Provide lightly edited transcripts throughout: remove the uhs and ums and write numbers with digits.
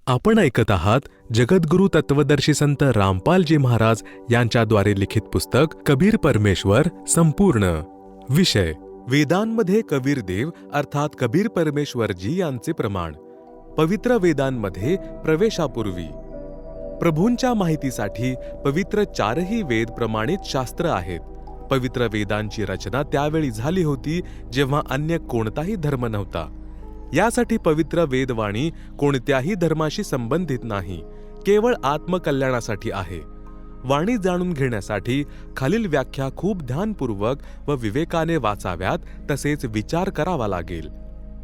आपण ऐकत आहात जगद्गुरु तत्वदर्शी संत रामपालजी महाराज यांच्याद्वारे लिखित पुस्तक कबीर परमेश्वर संपूर्ण. विषय वेदांमध्ये कबीर देव अर्थात कबीर परमेश्वरजी यांचे प्रमाण. पवित्र वेदांमध्ये प्रवेशापूर्वी प्रभूंच्या माहितीसाठी पवित्र चारही वेद प्रमाणित शास्त्र आहेत. पवित्र वेदांची रचना त्यावेळी झाली होती जेव्हा अन्य कोणताही धर्म नव्हता. यासाठी पवित्र वेदवाणी कोणत्याही धर्माशी संबंधित नाही, केवळ आत्मकल्याणासाठी आहे. वाणी जाणून घेण्यासाठी खालील व्याख्या खूप ध्यानपूर्वक व विवेकाने वाचाव्यात, तसेच विचार करावा लागेल.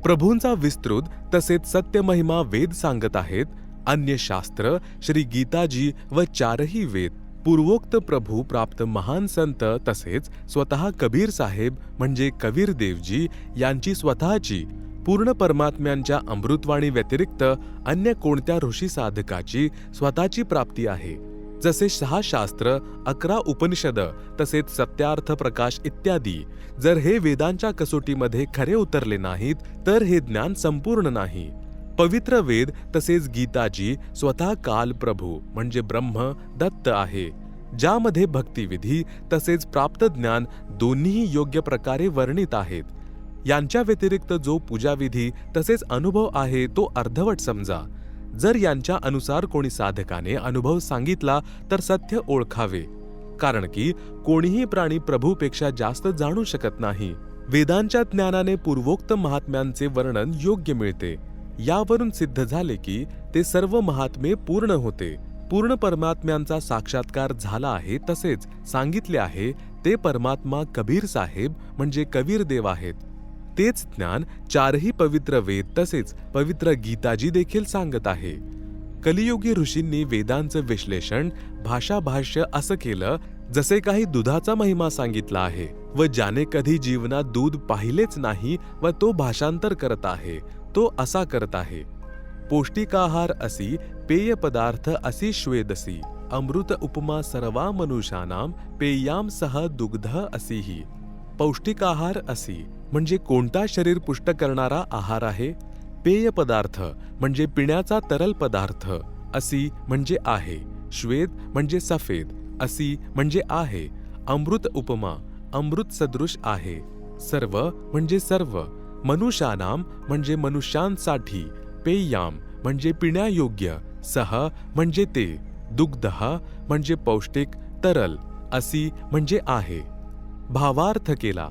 प्रभूंचा विस्तृत तसेच सत्यमहिमा वेद सांगत आहेत. अन्य शास्त्र, श्री गीताजी व चारही वेद, पूर्वोक्त प्रभू प्राप्त महान संत तसेच स्वतः कबीर साहेब म्हणजे कबीर देवजी यांची स्वतःची पूर्ण परमात्म्यांच्या अमृतवाणी व्यतिरिक्त अन्य कोणत्या ऋषी साधकाची स्वतःची प्राप्ती आहे. जसे 6 शास्त्र, 11 उपनिषद तसेच सत्यार्थ प्रकाश इत्यादी जर हे वेदांच्या कसोटीमध्ये खरे उतरले नाहीत तर हे ज्ञान संपूर्ण नाही. पवित्र वेद तसेच गीताजी स्वतः काल प्रभू म्हणजे ब्रह्म दत्त आहे, ज्यामध्ये भक्तिविधी तसेच प्राप्त ज्ञान दोन्ही योग्य प्रकारे वर्णित आहेत. यांच्या व्यतिरिक्त जो पूजाविधी तसेच अनुभव आहे तो अर्धवट समजा. जर यांच्या अनुसार कोणी साधकाने अनुभव सांगितला तर सत्य ओळखावे, कारण की कोणीही प्राणी प्रभूपेक्षा जास्त जाणू शकत नाही. वेदांच्या ज्ञानाने पूर्वोक्त महात्म्यांचे वर्णन योग्य मिळते. यावरून सिद्ध झाले की ते सर्व महात्मे पूर्ण होते. पूर्ण परमात्म्यांचा साक्षात्कार झाला आहे. तसेच सांगितले आहे ते परमात्मा कबीर साहेब म्हणजे कबीर देव आहेत. तेच ज्ञान चारही पवित्र वेद तसेच पवित्र गीताजी देखील सांगत आहे. कलियुगी ऋषींनी वेदांचं विश्लेषण भाषाभाष्य असं केलं जसे काही दुधाचा महिमा सांगितला आहे व ज्याने कधी जीवनात दूध पाहिलेच नाही व तो भाषांतर करत आहे तो असा करत आहे. पौष्टिकाहार असी पेय पदार्थ असी श्वेदसी अमृत उपमा सर्वा मनुष्यानाम पेयाम सह दुग्ध असीही. पौष्टिकाहार असी म्हणजे कोणता शरीर पुष्ट करणारा आहार आहे. पेय पदार्थ म्हणजे पिण्याचा तरल पदार्थ. असी म्हणजे आहे. श्वेत म्हणजे सफेद. असी म्हणजे आहे. अमृत उपमा अमृत सदृश आहे. सर्व म्हणजे सर्व. मनुष्यानाम म्हणजे मनुष्यांसाठी. पेयाम म्हणजे पिण्यायोग्य. सह म्हणजे ते. दुग्धः म्हणजे पौष्टिक तरल. असी म्हणजे आहे. भावार्थ केला.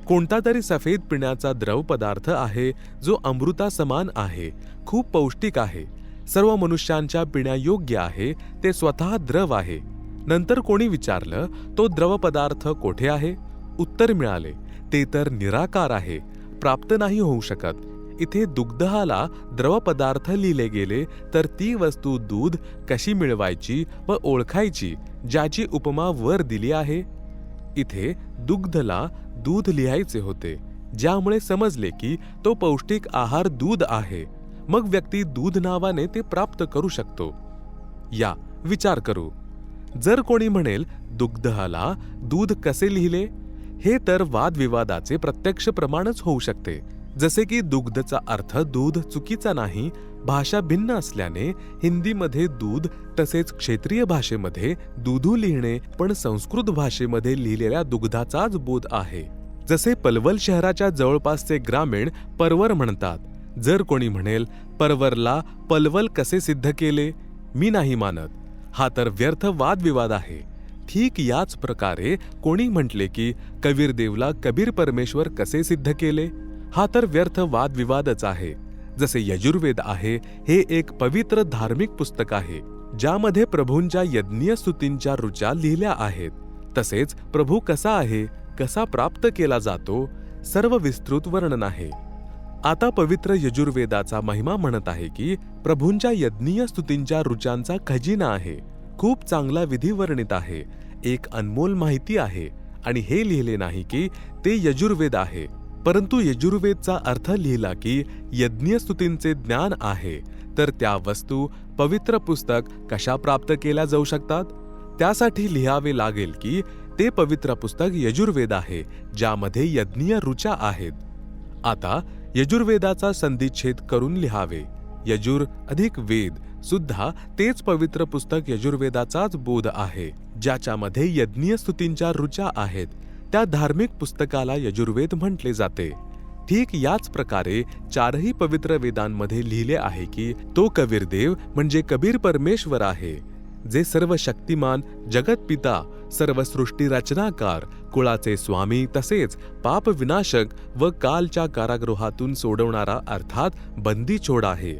कोणता तरी सफेद पिण्याचा द्रव पदार्थ आहे जो अमृता समान आहे, खूप पौष्टिक आहे, सर्व मनुष्यांच्या पिण्यायोग्य आहे, ते स्वतः द्रव आहे. नंतर कोणी विचारलं तो द्रव पदार्थ कोठे आहे? उत्तर मिळाले ते तर निराकार आहे, प्राप्त नाही होऊ शकत. इथे दुग्धहाला द्रव पदार्थ लिहिले गेले तर ती वस्तू दूध कशी मिळवायची व ओळखायची ज्याची उपमा वर दिली आहे. इथे दुग्धला दूध लिहायचे होते, ज्यामुळे समजले की तो पौष्टिक आहार दूध आहे. मग व्यक्ती दूध नावाने ते प्राप्त करू शकतो. या विचार करू. जर कोणी म्हणेल दुग्धहाला दूध कसे लिहिले, हे तर वादविवादाचे प्रत्यक्ष प्रमाणच होऊ शकते. जसे की दुग्धचा अर्थ दूध चुकीचा नाही. भाषा भिन्न असल्याने हिंदीमध्ये दूध तसेच क्षेत्रीय भाषेमध्ये दुधू लिहिणे पण संस्कृत भाषेमध्ये लिहिलेल्या दुग्धाचाच बोध आहे. जसे पलवल शहराच्या जवळपासचे ग्रामीण परवर म्हणतात. जर कोणी म्हणेल परवरला पलवल कसे सिद्ध केले, मी नाही मानत. हा तर व्यर्थ वादविवाद आहे. ठीक याच प्रकारे कोणी म्हटले की कबीर देवला कबीर परमेश्वर कसे सिद्ध केले, हा तर व्यर्थ वादविवादच आहे. जसे यजुर्वेद आहे, हे एक पवित्र धार्मिक पुस्तक आहे ज्यामध्ये प्रभूंच्या यज्ञीय स्तुतींच्या ऋचा लिहिल्या आहेत. तसेच प्रभू कसा आहे, कसा प्राप्त केला जातो, सर्व विस्तृत वर्णन आहे. आता पवित्र यजुर्वेदाचा महिमा म्हणत आहे की प्रभूंच्या यज्ञीय स्तुतींच्या ऋचांचा खजिना आहे. खूप चांगला विधी वर्णित आहे. एक अनमोल माहिती आहे आणि हे लिहिले नाही की ते यजुर्वेद आहे, परंतु यजुर्वेदचा अर्थ लिहिला की यज्ञीय स्तुतींचे ज्ञान आहे. तर त्या वस्तू पवित्र पुस्तक कशा प्राप्त केल्या जाऊ शकतात? त्यासाठी लिहावे लागेल की ते पवित्र पुस्तक यजुर्वेद आहे ज्यामध्ये यज्ञीय ऋचा आहेत. आता यजुर्वेदाचा संधिच्छेद करून लिहावे. यजुर अधिक वेद सुद्धा तेच पवित्र पुस्तक यजुर्वेदाचाच बोध आहे, ज्याच्यामध्ये यज्ञीय स्तुतींच्या ऋचा आहेत. त्या धार्मिक पुस्तकाला यजुर्वेद म्हटले जाते. ठीक याच प्रकारे चारही पवित्र वेदांमध्ये लिहिले आहे की तो कबीरदेव म्हणजे कबीर परमेश्वर आहे, जे सर्व शक्तिमान, जगतपिता, सर्व सृष्टी रचनाकार, कुळाचे स्वामी, तसेच पाप विनाशक व कालच्या कारागृहातून सोडवणारा अर्थात बंदीछोड आहे.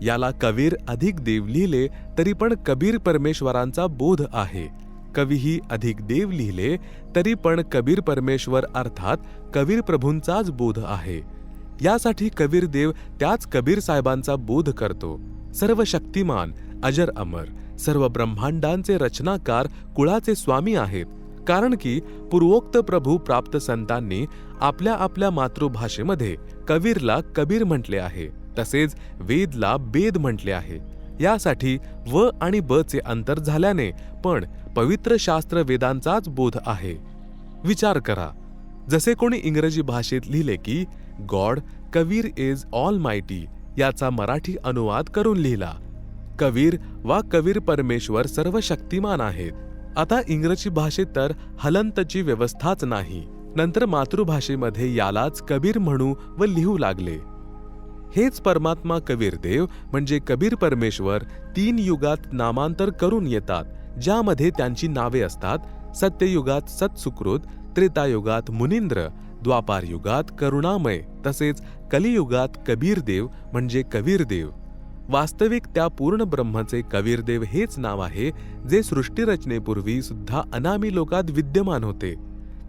याला कबीर अधिक देव लिहिले तरी पण कबीर परमेश्वरांचा बोध आहे. कवीही अधिक देव लिहिले तरी पण कबीर परमेश्वर अर्थात कबीर प्रभूंचाच बोध आहे. यासाठी कबीर देव त्याच कबीर साहेबांचा बोध करतो. सर्व शक्तिमान, अजर अमर, सर्व ब्रह्मांडांचे रचनाकार, कुळाचे स्वामी आहेत. कारण की पूर्वोक्त प्रभू प्राप्त संतांनी आपल्या आपल्या मातृभाषेमध्ये कबीरला कबीर म्हटले आहे, तसेच वेदला बेद म्हटले आहे. यासाठी व आणि ब चे अंतर झाल्याने पण पवित्र शास्त्र वेदांचाच बोध आहे. विचार करा, जसे कोणी इंग्रजी भाषेत लिहिले की God Kabir is all mighty, याचा मराठी अनुवाद करून लिहिला. कबीर वा कबीर परमेश्वर सर्व शक्तिमान आहेत. आता इंग्रजी भाषेत तर हलंतची व्यवस्थाच नाही. नंतर मातृभाषेमध्ये यालाच कबीर म्हणू व लिहू लागले. हेच परमात्मा कबीरदेव म्हणजे कबीर परमेश्वर 3 युगात नामांतर करून येतात, ज्यामध्ये त्यांची नावे असतात. सत्ययुगात सत्सुकृत, त्रेतायुगात मुनींद्र, द्वापार युगात करुणामय, तसेच कलियुगात कबीरदेव म्हणजे कबीरदेव. वास्तविक त्या पूर्ण ब्रह्माचे कबीरदेव हेच नाव आहे, जे सृष्टीरचनेपूर्वी सुद्धा अनामी लोकात विद्यमान होते.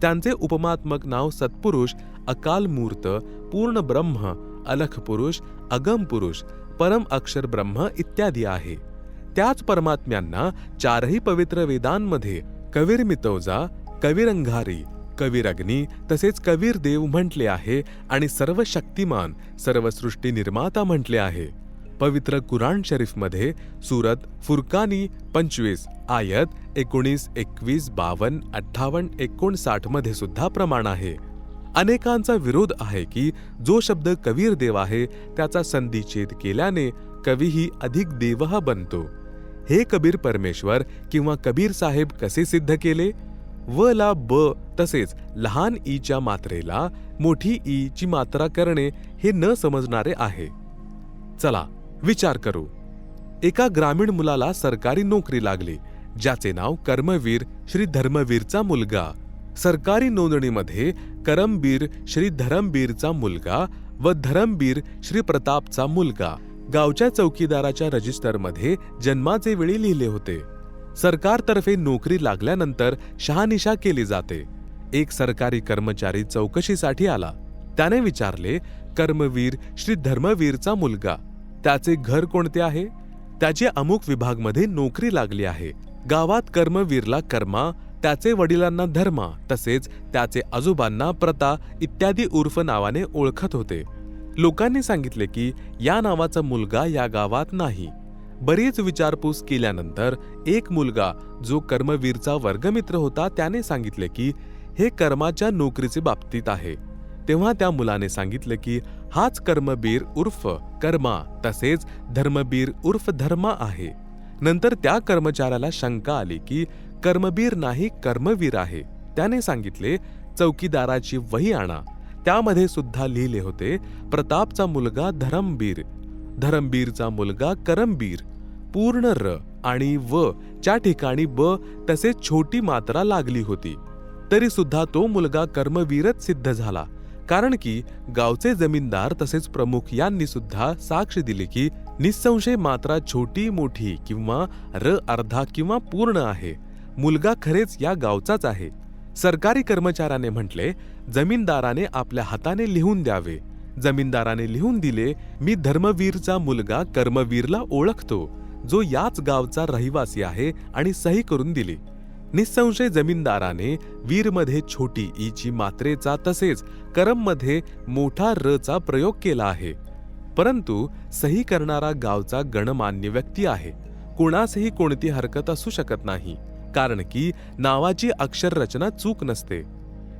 त्यांचे उपमात्मक नाव सत्पुरुष, अकाल मूर्त, पूर्ण ब्रह्म, अलख पुरुष, अगम पुरुष, परम अक्षर ब्रह्म इत्यादी आहे. त्याच परमात्म्यांना चारही पवित्र वेदांमध्ये कबीर मितौजा, कबीर अंगारी, कबीर अग्नी, तसेच कबीर देव म्हटले आहे आणि सर्व शक्तिमान, सर्व सृष्टी निर्माता म्हटले आहे. पवित्र कुराण शरीफमध्ये सूरत फुरकानी 25 आयत 19, 21, 52, 58, 59 मध्ये सुद्धा प्रमाण आहे. अनेकांचा विरोध आहे की जो शब्द कबीर देव आहे त्याचा संधिच्छेद केल्याने कवीही अधिक देवहा बनतो. हे कबीर परमेश्वर किंवा कबीर साहेब कसे सिद्ध केले? व ला ब तसेच लहान ईच्या मात्रेला मोठी ई ची मात्रा करणे हे न समजणारे आहे. चला विचार करू. एका ग्रामीण मुलाला सरकारी नोकरी लागली, ज्याचे नाव कर्मवीर श्री धर्मवीरचा मुलगा. सरकारी नोंदणीमध्ये करमबीर श्री धरमबीरचा मुलगा व धरमबीर श्री प्रतापचा मुलगा गावच्या चौकीदाराच्या रजिस्टरमध्ये जन्माचे वेळी लिहिले होते. सरकारतर्फे नोकरी लागल्यानंतर शहानिशा केली जाते. एक सरकारी कर्मचारी चौकशीसाठी आला. त्याने विचारले, कर्मवीर श्री धर्मवीरचा मुलगा, त्याचे घर कोणते आहे? त्याची अमुक विभागमध्ये नोकरी लागली आहे. गावात कर्मवीरला कर्मा, त्याचे वडिलांना धर्मा, तसेच त्याचे आजोबांना प्रता इत्यादी उर्फ नावाने ओळखत होते. लोकांनी सांगितले की या नावाचा मुलगा या गावात नाही. बरीच विचारपूस केल्यानंतर एक मुलगा जो कर्मवीरचा वर्गमित्र होता त्याने सांगितले की हे कर्माच्या नोकरीचे बाबतीत आहे. तेव्हा त्या मुलाने सांगितले की हाच कर्मबीर उर्फ कर्मा तसेच धर्मबीर उर्फ धर्मा आहे. नंतर त्या कर्मचाऱ्याला शंका आली की कर्मबीर नाही कर्मवीर आहे. त्याने सांगितले, चौकीदाराची वही आणा. त्यामध्ये सुद्धा लिहिले होते, प्रतापचा मुलगा धरमबीर, धरमबीरचा मुलगा करमबीर. पूर्ण र आणि व च्या ठिकाणी ब तसेच छोटी मात्रा लागली होती. तरी सुद्धा तो मुलगा कर्मवीरच सिद्ध झाला. कारण की गावचे जमीनदार तसेच प्रमुख यांनी सुद्धा साक्ष दिली की निसंशय मात्रा छोटी मोठी किंवा र अर्धा किंवा पूर्ण आहे. मुलगा खरेच या गावचाच आहे. सरकारी कर्मचाऱ्याने म्हटले, जमीनदाराने आपल्या हाताने लिहून द्यावे. जमीनदाराने लिहून दिले, मी धर्मवीरचा मुलगा कर्मवीरला ओळखतो, जो याच गावचा रहिवासी आहे, आणि सही करून दिली. निसंशय जमीनदाराने वीरमध्ये छोटी ईची मात्रेचा तसेच करममध्ये मोठा रचा प्रयोग केला आहे. परंतु सही करणारा गावचा गणमान्य व्यक्ती आहे. कोणासही कोणती हरकत असू शकत नाही, कारण की नावाची अक्षर रचना चूक नसते.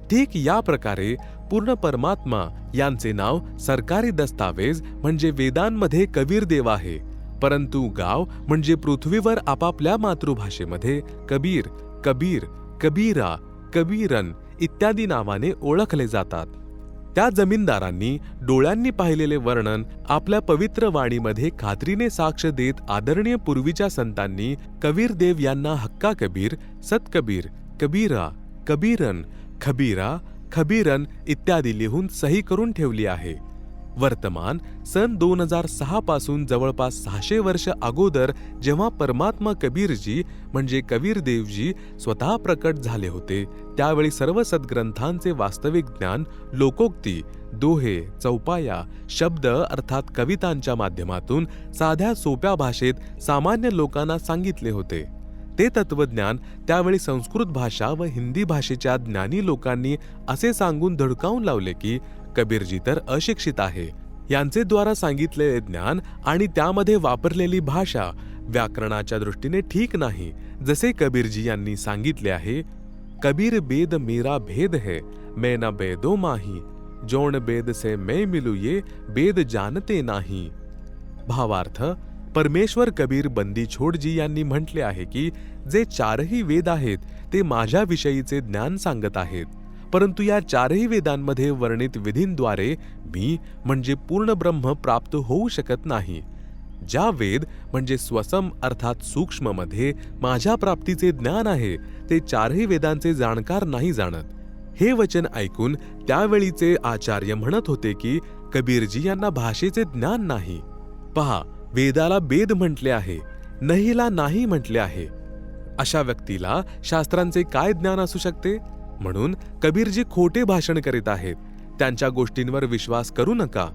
ठीक या प्रकारे पूर्ण परमात्मा यांचे नाव सरकारी दस्तावेज म्हणजे वेदांमध्ये कबीरदेव आहे, परंतु गाव म्हणजे पृथ्वीवर आपापल्या मातृभाषेमध्ये कबीर, कबीर, कबीरा, कबीरन इत्यादी नावाने ओळखले जातात. त्या जमीनदारांनी डोळ्यांनी पाहिलेले वर्णन आपल्या पवित्र वाणीमध्ये खात्रीने साक्ष देत आदरणीय पूर्वीच्या संतांनी कबीरदेव यांना हक्का कबीर, सतकबीर, कबीरा, कबीरन, खबीरा, खबीरन इत्यादी लिहून सही करून ठेवली आहे. वर्तमान सन 2006 पासून जवळपास 600 वर्ष अगोदर जेव्हा परमात्मा कबीरजी म्हणजे कबीरदेवजी स्वतः प्रकट झाले होते, त्यावेळी सर्व सद्ग्रंथांचे वास्तविक ज्ञान लोकोक्ती, दोहे, चौपाया, शब्द अर्थात कवितांच्या माध्यमातून साध्या सोप्या भाषेत सामान्य लोकांना सांगितले होते. ते तत्वज्ञान त्यावेळी संस्कृत भाषा व हिंदी भाषेच्या ज्ञानी लोकांनी असे सांगून धडकावून लावले की कबीरजी तर अशिक्षित आहे. यांचे द्वारा सांगितलेले ज्ञान आणि त्यामध्ये वापरलेली भाषा व्याकरणाच्या दृष्टीने ठीक नाही. जसे कबीरजी यांनी सांगितले आहे, कबीर बेद मेरा भेद है, मैं न बेदो माही, जोन बेद से मैं मिलू ये बेद जानते नाही. भावार्थ, परमेश्वर कबीर बंदी छोडजी यांनी म्हटले आहे की जे चारही वेद आहेत ते माझ्याविषयीचे ज्ञान सांगत आहेत, परंतु या चारही वेदांमध्ये वर्णित विधींद्वारे मी म्हणजे पूर्ण ब्रह्म प्राप्त होऊ शकत नाही. ज्या वेद म्हणजे स्वसम अर्थात सूक्ष्म मध्ये माझ्या प्राप्तीचे ज्ञान आहे ते चारही वेदांचे जाणकार नाही जाणत. हे वचन ऐकून त्यावेळीचे आचार्य म्हणत होते की कबीरजी यांना भाषेचे ज्ञान नाही. पहा, वेदाला बेद म्हटले आहे, नहीला नाही म्हटले आहे. अशा व्यक्तीला शास्त्रांचे काय ज्ञान असू शकते? म्हणून कबीरजी खोटे भाषण करीत आहेत. त्यांच्या गोष्टींवर विश्वास करू नका.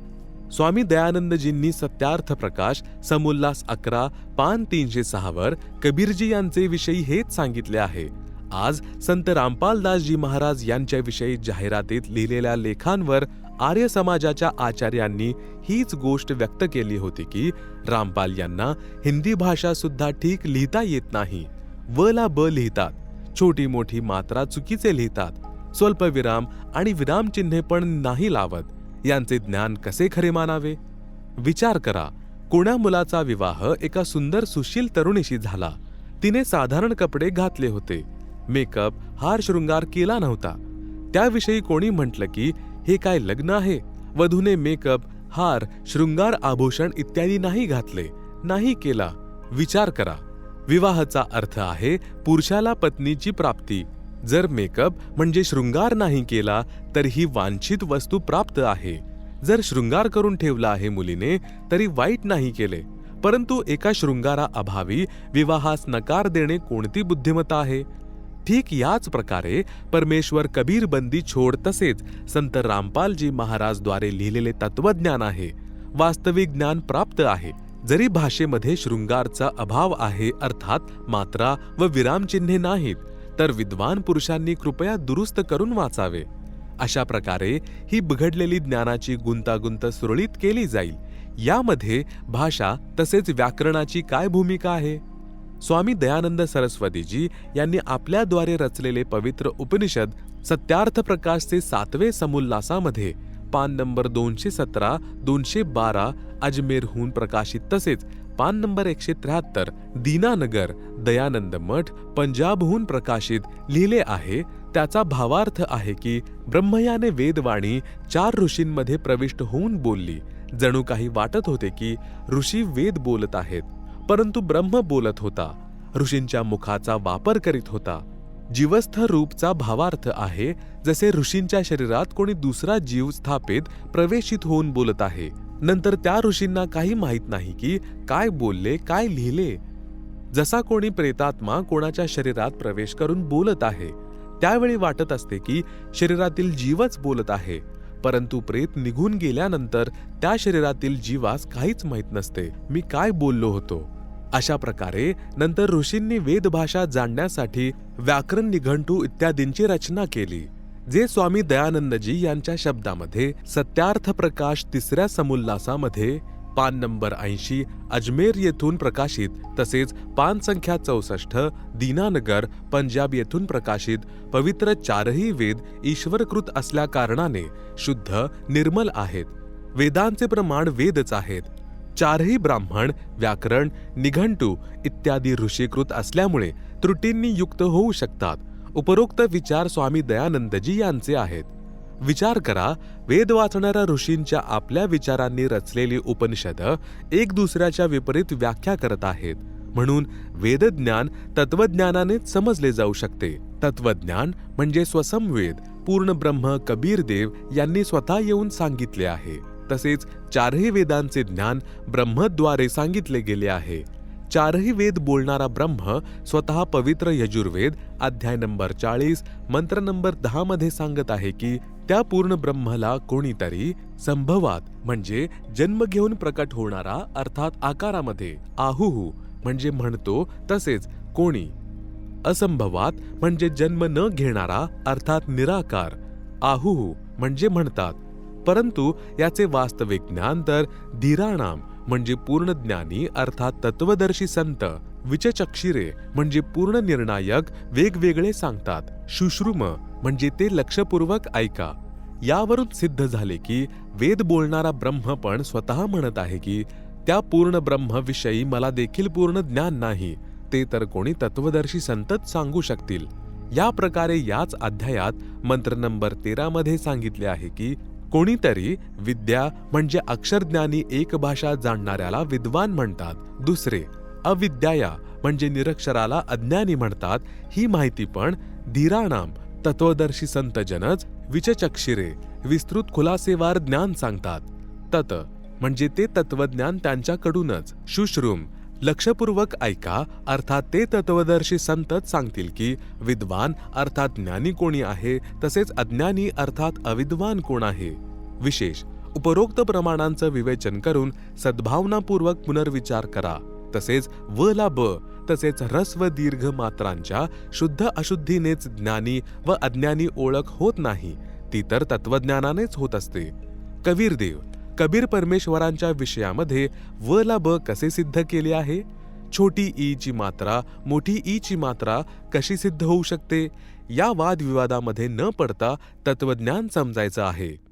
स्वामी दयानंदजींनी सत्यार्थ प्रकाश समुल्लास 11 पान 306 वर कबीरजी यांचे विषयी हेच सांगितले आहे. आज संत रामपालदासजी महाराज यांच्याविषयी जाहिरातीत लिहिलेल्या लेखांवर आर्य समाजाच्या आचार्यांनी हीच गोष्ट व्यक्त केली होती की रामपाल यांना हिंदी भाषा सुद्धा ठीक लिहिता येत नाही. व ला ब लिहितात, छोटी मोठी मात्रा चुकीचे लिहितात, स्वल्पविराम आणि विरामचिन्हे पण नाही लावत. यांचे ज्ञान कसे खरे मानावे? विचार करा, कोण्या मुलाचा विवाह एका सुंदर सुशील तरुणीशी झाला. तिने साधारण कपडे घातले होते, मेकअप हार शृंगार केला नव्हता. त्याविषयी कोणी म्हटलं की हे काय लग्न आहे? वधूने मेकअप हार शृंगार आभूषण इत्यादी नाही घातले, नाही केला. विचार करा, विवाहाचा अर्थ आहे पुरुषाला पत्नीची प्राप्ती. जर मेकअप म्हणजे शृंगार नाही केला तर ही वांछित वस्तू प्राप्त आहे. जर शृंगार करून ठेवला आहे मुलीने तरी वाईट नाही केले, परंतु एका शृंगारा अभावी विवाहास नकार देणे कोणती बुद्धिमत्ता आहे? ठीक याच प्रकारे परमेश्वर कबीर बंदी छोड तसेच संत रामपालजी महाराज द्वारे लिहिलेले तत्वज्ञान आहे. वास्तविक ज्ञान प्राप्त आहे. जरी भाषेमध्ये शृंगारचा अभाव आहे अर्थात मात्रा व विरामचिन्हे नाहीत, तर विद्वान पुरुषांनी कृपया दुरुस्त करून वाचावे. अशा प्रकारे ही बिघडलेली ज्ञानाची गुंतागुंत सुरळीत केली जाईल. यामध्ये भाषा तसेच व्याकरणाची काय भूमिका आहे? स्वामी दयानंद सरस्वतीजी यांनी आपल्याद्वारे रचलेले पवित्र उपनिषद सत्यार्थ प्रकाशचे 7वे समुल्लासामध्ये पान नंबर 217, 212 अजमेरहून प्रकाशित तसेच पान नंबर 173 दीनानगर दयानंद मठ पंजाबहून प्रकाशित लिहिले आहे. त्याचा भावार्थ आहे की ब्रह्मयाने वेदवाणी 4 ऋषींमध्ये प्रविष्ट होऊन बोलली. जणू काही वाटत होते की ऋषी वेद बोलत आहेत, परंतु ब्रह्म बोलत होता, ऋषींच्या मुखाचा वापर करीत होता. जीवस्थ रूपचा भावार्थ आहे जसे ऋषींच्या शरीरात कोणी दुसरा जीव स्थापित प्रवेशित होऊन बोलत आहे. नंतर त्या ऋषींना काही माहीत नाही की काय बोलले, काय लिहिले. जसा कोणी प्रेतात्मा कोणाच्या शरीरात प्रवेश करून बोलत आहे, त्यावेळी वाटत असते की शरीरातील जीवच बोलत आहे, परंतु प्रेत निघून गेल्यानंतर त्या शरीरातील जीवास काहीच माहीत नसते मी काय बोललो होतो. अशा प्रकारे नंतर ऋषींनी वेदभाषा जाणण्यासाठी व्याकरण निघंटू इत्यादींची रचना केली, जे स्वामी दयानंदजी यांच्या शब्दामध्ये सत्यार्थ प्रकाश 3ऱ्या समुल्लासामध्ये पान नंबर 80 अजमेर येथून प्रकाशित तसेच पान संख्या 64 दीनानगर पंजाब येथून प्रकाशित पवित्र चारही वेद ईश्वरकृत असल्या कारणाने शुद्ध निर्मल आहेत. वेदांचे प्रमाण वेदच आहेत. चारही ब्राह्मण, व्याकरण, निघंटू इत्यादी ऋषीकृत असल्यामुळे त्रुटींनी युक्त होऊ शकतात. उपरोक्त विचार स्वामी दयानंदजी यांचे आहेत. विचार करा, वेद वाचणाऱ्या ऋषींच्या आपल्या विचारांनी रचलेली उपनिषद एक दुसऱ्याच्या विपरीत व्याख्या करत आहेत. म्हणून वेदज्ञान तत्वज्ञानानेच समजले जाऊ शकते. तत्वज्ञान म्हणजे स्वसंवेद पूर्ण ब्रह्म कबीर देव यांनी स्वतः येऊन सांगितले आहे. तसेच चारही वेदांचे ज्ञान ब्रह्मद्वारे सांगितले गेले आहे. चारही वेद बोलणारा ब्रह्म स्वतः पवित्र यजुर्वेद अध्याय नंबर 40 मंत्र नंबर 10 मध्ये सांगत आहे की त्या पूर्ण ब्रह्मला कोणीतरी संभवात म्हणजे जन्म घेऊन प्रकट होणारा अर्थात आकारामध्ये आहुहु म्हणजे म्हणतो तसेच कोणी असंभवात म्हणजे जन्म न घेणारा अर्थात निराकार आहुहु म्हणजे म्हणतात. परंतु याचे वास्तविक ज्ञान तर धीराणाम म्हणजे पूर्ण ज्ञानी अर्थात तत्वदर्शी संत विचचक्षिरे म्हणजे पूर्ण निर्णायक वेगवेगळे सांगतात. शुश्रुम म्हणजे ते लक्षपूर्वक ऐका. यावरून सिद्ध झाले की वेद बोलणारा ब्रह्म पण स्वतः म्हणत आहे की त्या पूर्ण ब्रह्मविषयी मला देखील पूर्ण ज्ञान नाही, ते तर कोणी तत्वदर्शी संतच सांगू शकतील. या प्रकारे याच अध्यायात मंत्र नंबर 13 मध्ये सांगितले आहे की कोणीतरी विद्या म्हणजे अक्षरज्ञानी एक भाषा जाणणाऱ्याला विद्वान म्हणतात. दुसरे अविद्याया म्हणजे निरक्षराला अज्ञानी म्हणतात. ही माहिती पण धीराणाम तत्वदर्शी संतजनच विचचक्षिरे विस्तृत खुलासेवार ज्ञान सांगतात. तत म्हणजे ते तत्वज्ञान त्यांच्याकडूनच. शुश्रूम लक्षपूर्वक ऐका अर्थात ते तत्वदर्शी संतच सांगतील की विद्वान अर्थात ज्ञानी कोणी आहे तसेच अज्ञानी अर्थात अविद्वान कोण आहे. विशेष उपरोक्त प्रमाणांचं विवेचन करून सद्भावनापूर्वक पुनर्विचार करा. तसेच व ला ब तसेच ह्रस्व दीर्घ मात्रांच्या शुद्ध अशुद्धीनेच ज्ञानी व अज्ञानी ओळख होत नाही, ती तर तत्वज्ञानानेच होत असते. कबीरदेव कबीर परमेश्वरांच्या विषयामध्ये व ला ब कसे सिद्ध केले आहे? छोटी ई ची मात्रा मोठी ई ची मात्रा कशी सिद्ध होऊ शकते? या वादविवादामध्ये न पडता तत्वज्ञान समजायचं आहे.